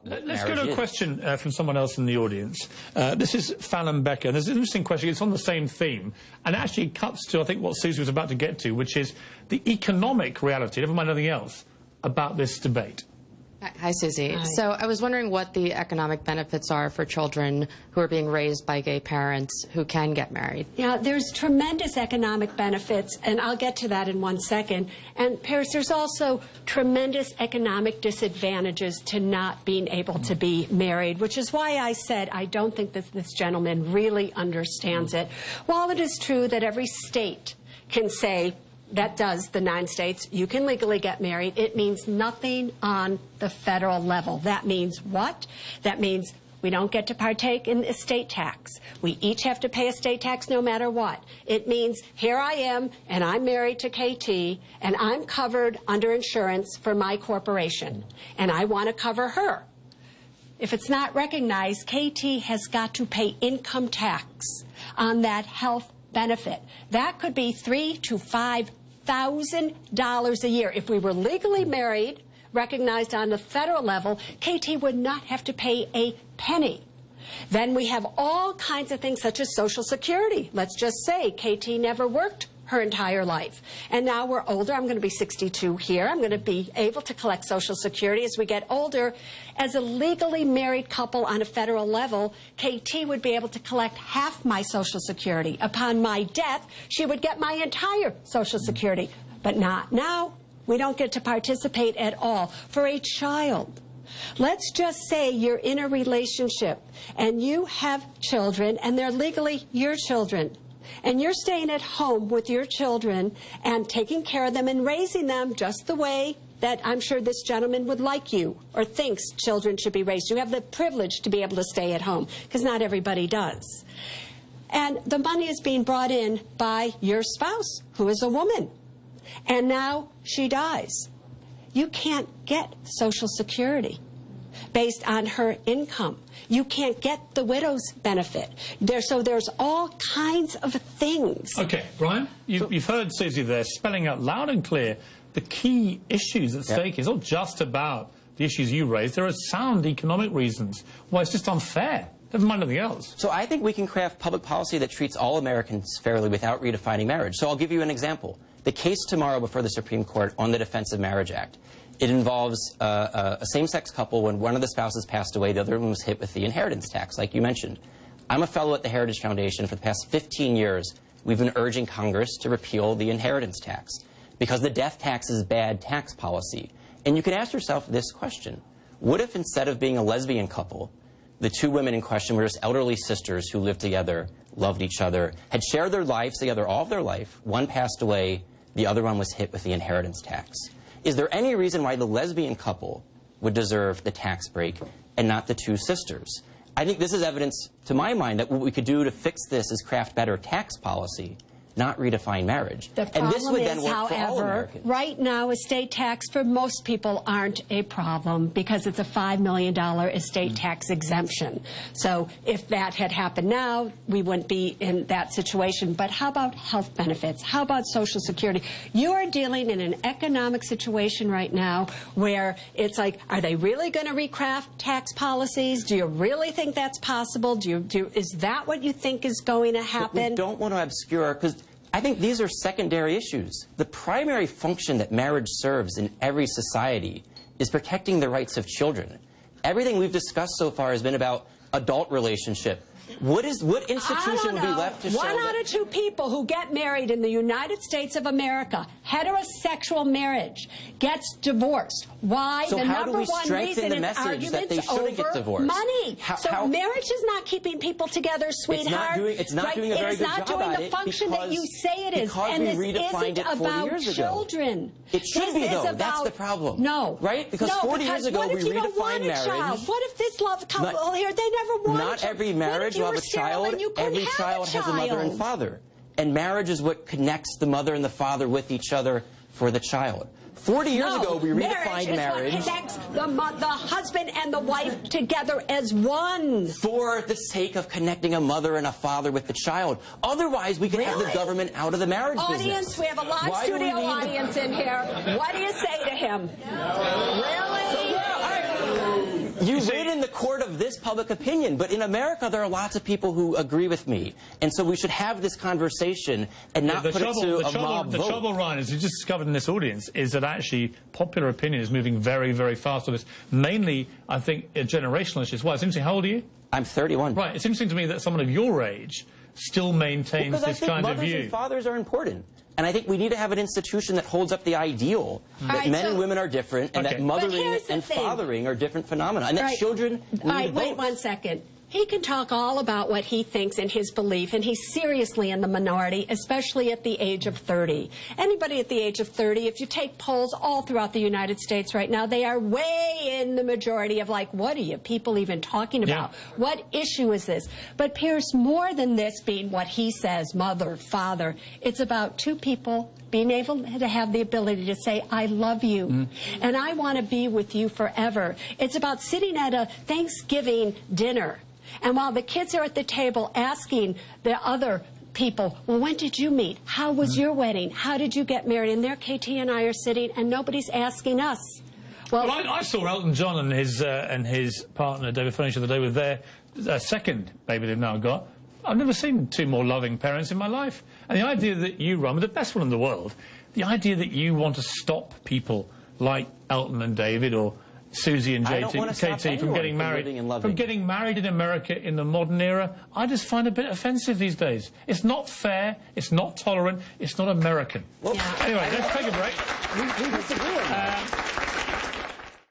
what marriage is. Let's go to a question from someone else in the audience. This is Fallon Becker. And there's an interesting question. It's on the same theme, and actually cuts to, I think, what Susie was about to get to, which is the economic reality, never mind anything else, about this debate. Hi, Susie. Hi. So I was wondering what the economic benefits are for children who are being raised by gay parents who can get married. Yeah, there's tremendous economic benefits, and I'll get to that in 1 second. And Piers, there's also tremendous economic disadvantages to not being able to be married, which is why I said I don't think that this gentleman really understands it. While it is true that every state can say, that does, the 9 states, you can legally get married, it means nothing on the federal level. That means what? That means we don't get to partake in estate tax. We each have to pay estate tax no matter what. It means here I am, and I'm married to KT, and I'm covered under insurance for my corporation, and I want to cover her. If it's not recognized, KT has got to pay income tax on that health benefit. That could be $3,000 to $5,000 a year. If we were legally married, recognized on the federal level, KT would not have to pay a penny. Then we have all kinds of things such as Social Security. Let's just say KT never worked her entire life. And now we're older. I'm going to be 62 here. I'm going to be able to collect Social Security as we get older. As a legally married couple on a federal level, KT would be able to collect half my Social Security. Upon my death, she would get my entire Social Security. But not now. We don't get to participate at all. For a child, let's just say you're in a relationship and you have children and they're legally your children. And you're staying at home with your children and taking care of them and raising them just the way that I'm sure this gentleman would like you or thinks children should be raised. You have the privilege to be able to stay at home because not everybody does. And the money is being brought in by your spouse, who is a woman. And now she dies. You can't get Social Security based on her income. You can't get the widow's benefit. So there's all kinds of things. Okay, Brian, you've heard Susie there spelling out loud and clear the key issues at stake. It's not just about the issues you raised. There are sound economic reasons why it's just unfair. Never mind anything else. So I think we can craft public policy that treats all Americans fairly without redefining marriage. So I'll give you an example. The case tomorrow before the Supreme Court on the Defense of Marriage Act. It involves a same-sex couple. When one of the spouses passed away, the other one was hit with the inheritance tax, like you mentioned. I'm a fellow at the Heritage Foundation. For the past 15 years, we've been urging Congress to repeal the inheritance tax because the death tax is bad tax policy. And you can ask yourself this question. What if instead of being a lesbian couple, the two women in question were just elderly sisters who lived together, loved each other, had shared their lives together all of their life, one passed away, the other one was hit with the inheritance tax? Is there any reason why the lesbian couple would deserve the tax break and not the two sisters? I think this is evidence, to my mind, that what we could do to fix this is craft better tax policy, not redefine marriage. The problem and this would then is, work for all however, Americans. right now, estate tax for most people aren't a problem because it's a $5 million estate tax exemption. So if that had happened now, we wouldn't be in that situation. But how about health benefits? How about Social Security? You are dealing in an economic situation right now where it's like, are they really going to recraft tax policies? Do you really think that's possible? Is that what you think is going to happen? But we don't want to obscure, because I think these are secondary issues. The primary function that marriage serves in every society is protecting the rights of children. Everything we've discussed so far has been about adult relationship. What institution would be left to show One out of two people who get married in the United States of America, heterosexual marriage, gets divorced. Why? So the how do number we one strengthen reason the is message that they arguments shouldn't get over divorced? money. So marriage is not keeping people together, sweetheart. It's not doing a very good job at it. It's not doing the function that you say it is. And this isn't about children. It should be, though. That's the problem. No. Right? Because 40 years ago, we redefined marriage. What if this love couple here, they never wanted a child? Not every marriage will have a child. Every child has a mother and father. And marriage is what connects the mother and the father with each other for the child. 40 years ago, we redefined marriage. Is what connects the husband and the wife together as one. For the sake of connecting a mother and a father with the child. Otherwise, we can have the government out of the marriage business. We have a live studio audience in here. What do you say to him? Really? You win in the court of this public opinion, but in America there are lots of people who agree with me, and so we should have this conversation and not put it to a mob vote. The trouble, Ryan, as you just discovered in this audience, is that actually popular opinion is moving very, very fast on this. Mainly, I think, generational issues. Why? It's interesting. How old are you? I'm 31. Right. It's interesting to me that someone of your age still maintains this kind of view. Mothers and fathers are important. And I think we need to have an institution that holds up the ideal that men and women are different, and that mothering and fathering are different phenomena, and that children need Wait 1 second. He can talk all about what he thinks and his belief, and he's seriously in the minority, especially at the age of 30. Anybody at the age of 30, if you take polls all throughout the United States right now, they are way in the majority of like, what are you people even talking about? Yeah. What issue is this? But Piers, more than this being what he says, mother, father, it's about two people being able to have the ability to say, I love you, and I want to be with you forever. It's about sitting at a Thanksgiving dinner, and while the kids are at the table asking the other people, well, when did you meet? How was your wedding? How did you get married? And there KT and I are sitting, and nobody's asking us. Well, I saw Elton John and his partner, David Furnish, the other day with their second baby they've now got. I've never seen two more loving parents in my life. And the idea that you run, with the best one in the world, the idea that you want to stop people like Elton and David or Susie and KT from getting married in America in the modern era, I just find a bit offensive these days. It's not fair, it's not tolerant, it's not American. Well, anyway, let's take a break. We disagree on that.